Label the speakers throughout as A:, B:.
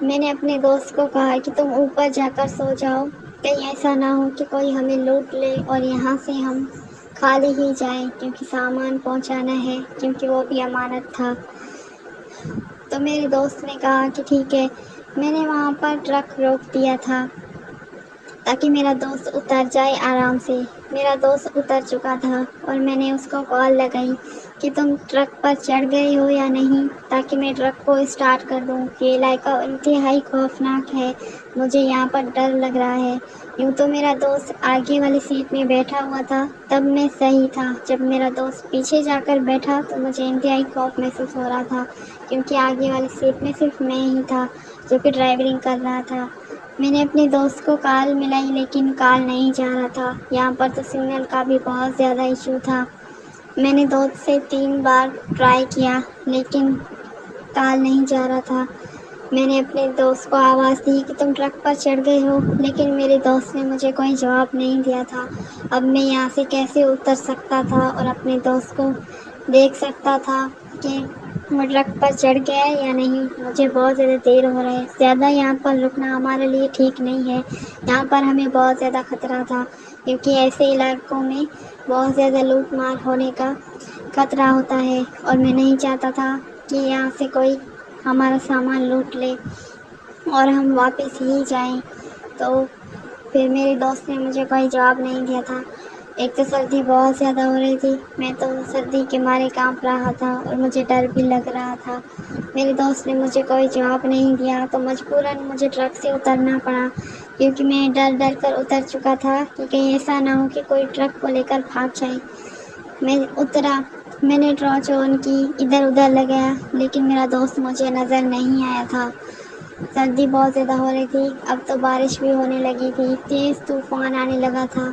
A: میں نے اپنے دوست کو کہا کہ تم اوپر جا کر سو جاؤ، کہیں ایسا نہ ہو کہ کوئی ہمیں لوٹ لے اور یہاں سے ہم خالی ہی جائیں، کیونکہ سامان پہنچانا ہے، کیونکہ وہ بھی امانت تھا۔ تو میرے دوست نے کہا کہ ٹھیک ہے۔ میں نے وہاں پر ٹرک روک دیا تھا تاکہ میرا دوست اتر جائے آرام سے۔ میرا دوست اتر چکا تھا اور میں نے اس کو کال لگائی کہ تم ٹرک پر چڑھ گئے ہو یا نہیں، تاکہ میں ٹرک کو اسٹارٹ کر دوں۔ یہ علاقہ انتہائی خوفناک ہے، مجھے یہاں پر ڈر لگ رہا ہے۔ یوں تو میرا دوست آگے والی سیٹ میں بیٹھا ہوا تھا، تب میں صحیح تھا۔ جب میرا دوست پیچھے جا کر بیٹھا تو مجھے انتہائی خوف محسوس ہو رہا تھا، کیونکہ آگے والی سیٹ میں صرف میں ہی تھا جو کہ ڈرائیورنگ کر رہا تھا۔ میں نے اپنے دوست کو کال ملائی لیکن کال نہیں جا رہا تھا۔ یہاں پر تو سگنل کا بھی بہت زیادہ ایشو تھا۔ میں نے 2 سے 3 بار ٹرائی کیا لیکن کال نہیں جا رہا تھا۔ میں نے اپنے دوست کو آواز دی کہ تم ٹرک پر چڑھ گئے ہو، لیکن میرے دوست نے مجھے کوئی جواب نہیں دیا تھا۔ اب میں یہاں سے کیسے اتر سکتا تھا اور اپنے دوست کو دیکھ سکتا تھا کہ وہ ٹرک پر چڑھ گیا ہے یا نہیں؟ مجھے بہت زیادہ دیر ہو رہا ہے، زیادہ یہاں پر رکنا ہمارے لیے ٹھیک نہیں ہے۔ یہاں پر ہمیں بہت زیادہ خطرہ تھا، کیونکہ ایسے علاقوں میں بہت زیادہ لوٹ مار ہونے کا خطرہ ہوتا ہے، اور میں نہیں چاہتا تھا کہ یہاں سے کوئی ہمارا سامان لوٹ لے اور ہم واپس ہی جائیں۔ تو پھر میرے دوست نے مجھے کوئی جواب نہیں دیا تھا۔ ایک تو سردی بہت زیادہ ہو رہی تھی، میں تو سردی کے مارے کانپ رہا تھا اور مجھے ڈر بھی لگ رہا تھا۔ میرے دوست نے مجھے کوئی جواب نہیں دیا تو مجبوراً مجھے ٹرک سے اترنا پڑا، کیونکہ میں ڈر ڈر کر اتر چکا تھا کہ کہیں ایسا نہ ہو کہ کوئی ٹرک کو لے کر بھاگ جائے۔ میں اترا، میں نے ٹارچ آن کی، ادھر ادھر لگایا، لیکن میرا دوست مجھے نظر نہیں آیا تھا۔ سردی بہت زیادہ ہو رہی تھی، اب تو بارش بھی ہونے لگی تھی، تیز طوفان آنے لگا تھا۔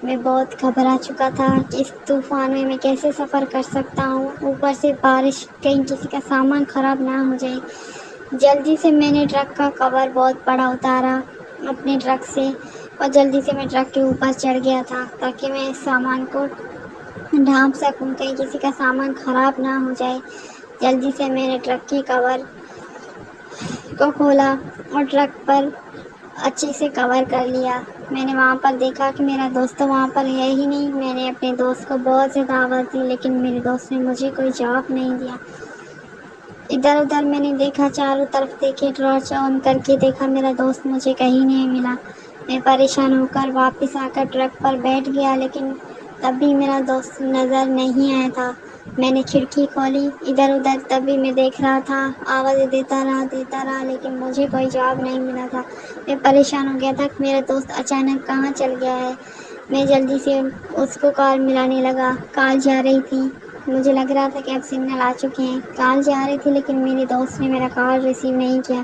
A: میں بہت گھبرا چکا تھا کہ اس طوفان میں کیسے سفر کر سکتا ہوں، اوپر سے بارش، کہیں کسی کا سامان خراب نہ ہو جائے۔ جلدی سے میں نے ٹرک کا کور بہت بڑا اتارا اپنے ٹرک سے، اور جلدی سے میں ٹرک کے اوپر چڑھ گیا تھا تاکہ میں اس سامان کو ڈھانپ سکوں، کہیں کسی کا سامان خراب نہ ہو جائے۔ جلدی سے میں نے ٹرک کی کور کو کھولا اور ٹرک پر اچھے سے کور کر لیا۔ میں نے وہاں پر دیکھا کہ میرا دوست تو وہاں پر ہے ہی نہیں۔ میں نے اپنے دوست کو بہت زیادہ آواز دی لیکن میرے دوست نے مجھے کوئی جواب نہیں دیا۔ ادھر ادھر میں نے دیکھا، چاروں طرف دیکھے، ٹارچ آن کر کے دیکھا، میرا دوست مجھے کہیں نہیں ملا۔ میں پریشان ہو کر واپس آ کر ٹرک پر بیٹھ گیا، لیکن تب بھی میرا دوست نظر نہیں آیا تھا۔ میں نے کھڑکی کھولی، ادھر ادھر، تب بھی میں دیکھ رہا تھا، آوازیں دیتا رہا لیکن مجھے کوئی جواب نہیں ملا تھا۔ میں پریشان ہو گیا تھا کہ میرا دوست اچانک کہاں چل گیا ہے۔ میں جلدی سے اس کو کال ملانے لگا، کال جا رہی تھی، مجھے لگ رہا تھا کہ اب سگنل آ چکے ہیں۔ کال جا رہی تھی لیکن میرے دوست نے میرا کال ریسیو نہیں کیا۔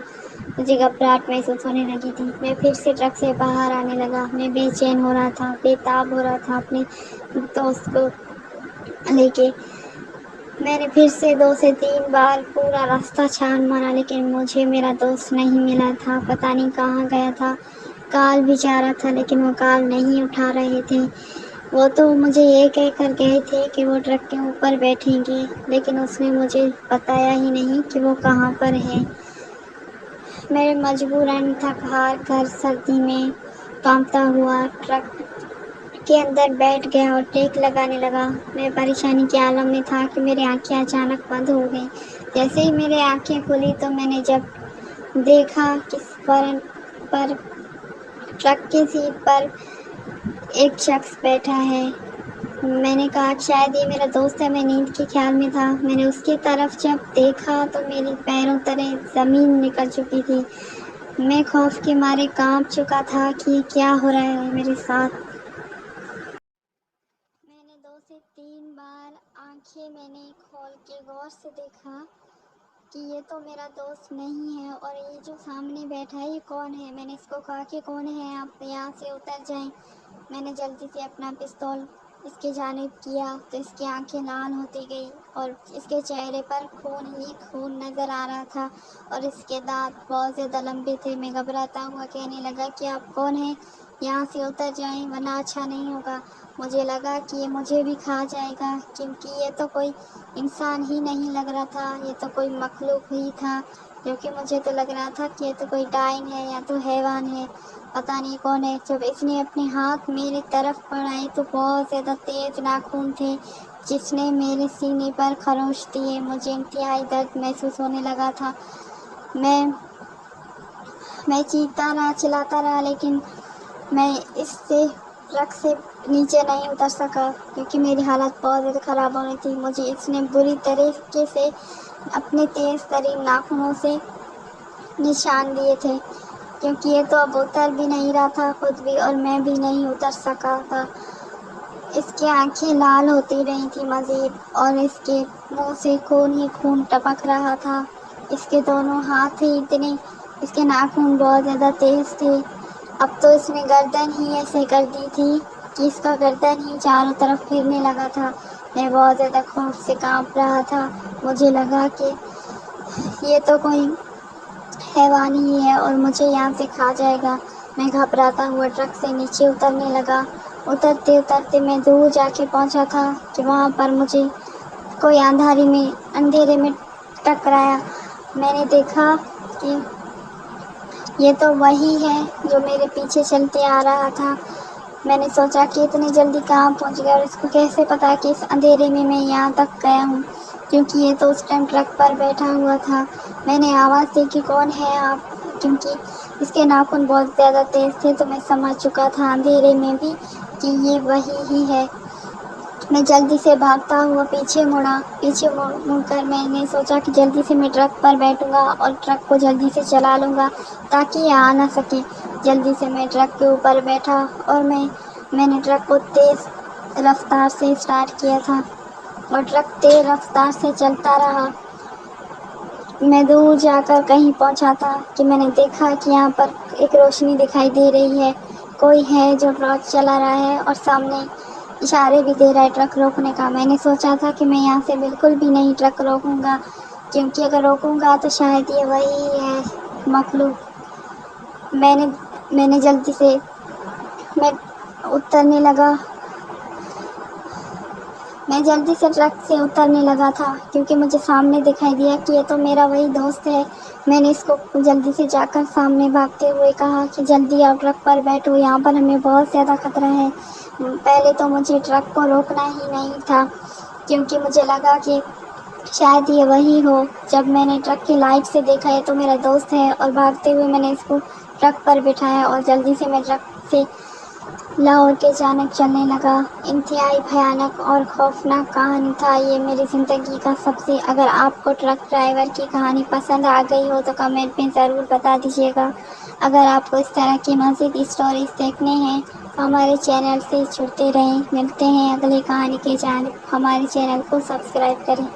A: مجھے گھبراہٹ محسوس ہونے لگی تھی۔ میں پھر سے ٹرک سے باہر آنے لگا۔ میں بے چین ہو رہا تھا، بے تاب ہو رہا تھا اپنے دوست کو لے کے۔ میں نے پھر سے 2 سے 3 بار پورا راستہ چھان مارا لیکن مجھے میرا دوست نہیں ملا تھا، پتہ نہیں کہاں گیا تھا۔ کال بھی جا رہا تھا لیکن وہ کال نہیں اٹھا رہے تھے۔ وہ تو مجھے یہ کہہ کر گئے تھے کہ وہ ٹرک کے اوپر بیٹھیں گے، لیکن اس نے مجھے بتایا ہی نہیں کہ وہ کہاں پر ہے۔ میں مجبوراً تھک ہار کر سردی میں کانپتا ہوا ٹرک کے اندر بیٹھ گیا اور ٹیک لگانے لگا۔ میں پریشانی کے عالم میں تھا کہ میری آنکھیں اچانک بند ہو گئیں۔ جیسے ہی میری آنکھیں کھلی تو میں نے جب دیکھا کہ فرنٹ پر ٹرک کی سیٹ پر ایک شخص بیٹھا ہے۔ میں نے کہا کہ شاید یہ میرا دوست ہے، میں نیند کے خیال میں تھا۔ میں نے اس کی طرف جب دیکھا تو میری پیروں تلے زمین نکل چکی تھی۔ میں خوف کے مارے کانپ چکا تھا کہ یہ کیا ہو رہا ہے میرے ساتھ۔ میں نے 2 سے 3 بار میں نے کھول کے غور سے دیکھا کہ یہ تو میرا دوست نہیں ہے، اور یہ جو سامنے بیٹھا ہے یہ کون ہے؟ میں نے اس کو کہا کہ کون ہے آپ، یہاں سے اتر جائیں۔ میں نے جلدی سے اپنا پستول اس کی جانب کیا تو اس کی آنکھیں لال ہوتی گئی اور اس کے چہرے پر خون ہی خون نظر آ رہا تھا، اور اس کے دانت بہت زیادہ لمبے تھے۔ میں گھبراتا ہوا کہنے لگا کہ آپ کون ہیں؟ یہاں سے اتر جائیں ورنہ اچھا نہیں ہوگا۔ مجھے لگا کہ یہ مجھے بھی کھا جائے گا، کیونکہ یہ تو کوئی انسان ہی نہیں لگ رہا تھا، یہ تو کوئی مخلوق ہی تھا، کیونکہ مجھے تو لگ رہا تھا کہ یہ تو کوئی ڈائن ہے یا تو حیوان ہے، پتہ نہیں کون ہے۔ جب اس نے اپنے ہاتھ میری طرف بڑھائے تو بہت زیادہ تیز ناخن تھے جس نے میرے سینے پر خروش دیے۔ مجھے انتہائی درد محسوس ہونے لگا تھا۔ میں چیختا رہا، چلاتا رہا، لیکن میں اس سے ٹرک سے نیچے نہیں اتر سکا کیونکہ میری حالت بہت زیادہ خراب ہو رہی تھی۔ مجھے اس نے بری طریقے سے اپنے تیز ترین ناخنوں سے نشان دیے تھے، کیونکہ یہ تو اب اتر بھی نہیں رہا تھا خود بھی، اور میں بھی نہیں اتر سکا تھا۔ اس کی آنکھیں لال ہوتی رہی تھیں مزید، اور اس کے منہ سے خون ہی خون ٹپک رہا تھا۔ اس کے دونوں ہاتھ ہی اس کے ناخن بہت زیادہ تیز تھے۔ اب تو اس نے گردن ہی ایسے کر دی تھی کہ اس کا گردن ہی چاروں طرف پھرنے لگا تھا۔ میں بہت زیادہ خوف سے کانپ رہا تھا۔ مجھے لگا کہ یہ تو کوئی حیوان ہی ہے اور مجھے یہاں سے کھا جائے گا۔ میں گھبراتا ہوا ٹرک سے نیچے اترنے لگا۔ اترتے اترتے میں دور جا کے پہنچا تھا کہ وہاں پر مجھے کوئی اندھیرے میں ٹکرایا۔ میں نے دیکھا کہ یہ تو وہی ہے جو میرے پیچھے چلتے آ رہا تھا۔ میں نے سوچا کہ اتنی جلدی کہاں پہنچ گیا اور اس کو کیسے پتا کہ اس اندھیرے میں یہاں تک گیا ہوں، کیونکہ یہ تو اس ٹائم ٹرک پر بیٹھا ہوا تھا۔ میں نے آواز دی کہ کون ہے آپ، کیونکہ اس کے ناخن بہت زیادہ تیز تھے، تو میں سمجھ چکا تھا اندھیرے میں بھی کہ یہ وہی ہی ہے۔ میں جلدی سے بھاگتا ہوا پیچھے مڑ کر میں نے سوچا کہ جلدی سے میں ٹرک پر بیٹھوں گا اور ٹرک کو جلدی سے چلا لوں گا تاکہ یہ آ نہ سکے۔ جلدی سے میں ٹرک کے اوپر بیٹھا اور میں نے ٹرک کو تیز رفتار سے اسٹارٹ کیا تھا اور ٹرک تیز رفتار سے چلتا رہا۔ میں دور جا کر کہیں پہنچا تھا کہ میں نے دیکھا کہ یہاں پر ایک روشنی دکھائی دے رہی ہے، کوئی ہے جو ٹارچ چلا رہا ہے اور سامنے اشارے بھی دے رہا ہے ٹرک روکنے کا۔ میں نے سوچا تھا کہ میں یہاں سے بالکل بھی نہیں ٹرک روکوں گا، کیونکہ اگر روکوں گا تو شاید یہ وہی ہے مخلوق۔ میں نے جلدی سے ٹرک سے اترنے لگا تھا کیونکہ مجھے سامنے دکھائی دیا کہ یہ تو میرا وہی دوست ہے۔ میں نے اس کو جلدی سے جا کر سامنے بھاگتے ہوئے کہا کہ جلدی آپ ٹرک پر بیٹھو، یہاں پر ہمیں بہت زیادہ خطرہ ہے۔ پہلے تو مجھے ٹرک کو روکنا ہی نہیں تھا کیونکہ مجھے لگا کہ شاید یہ وہی ہو۔ جب میں نے ٹرک کی لائٹ سے دیکھا یہ تو میرا دوست ہے، اور بھاگتے ہوئے میں نے اس کو ٹرک پر بٹھایا اور جلدی سے میں ٹرک سے لاہور کی جانب چلنے لگا۔ انتہائی بھیانک اور خوفناک کہانی تھا یہ میری زندگی کا اگر آپ کو ٹرک ڈرائیور کی کہانی پسند آ گئی ہو تو کمنٹ میں ضرور بتا دیجیے گا۔ اگر آپ کو اس طرح کی مزید اسٹوریز دیکھنے ہیں تو ہمارے چینل سے جڑتے رہیں۔ ملتے ہیں اگلی کہانی کی جانب، ہمارے چینل کو سبسکرائب کریں۔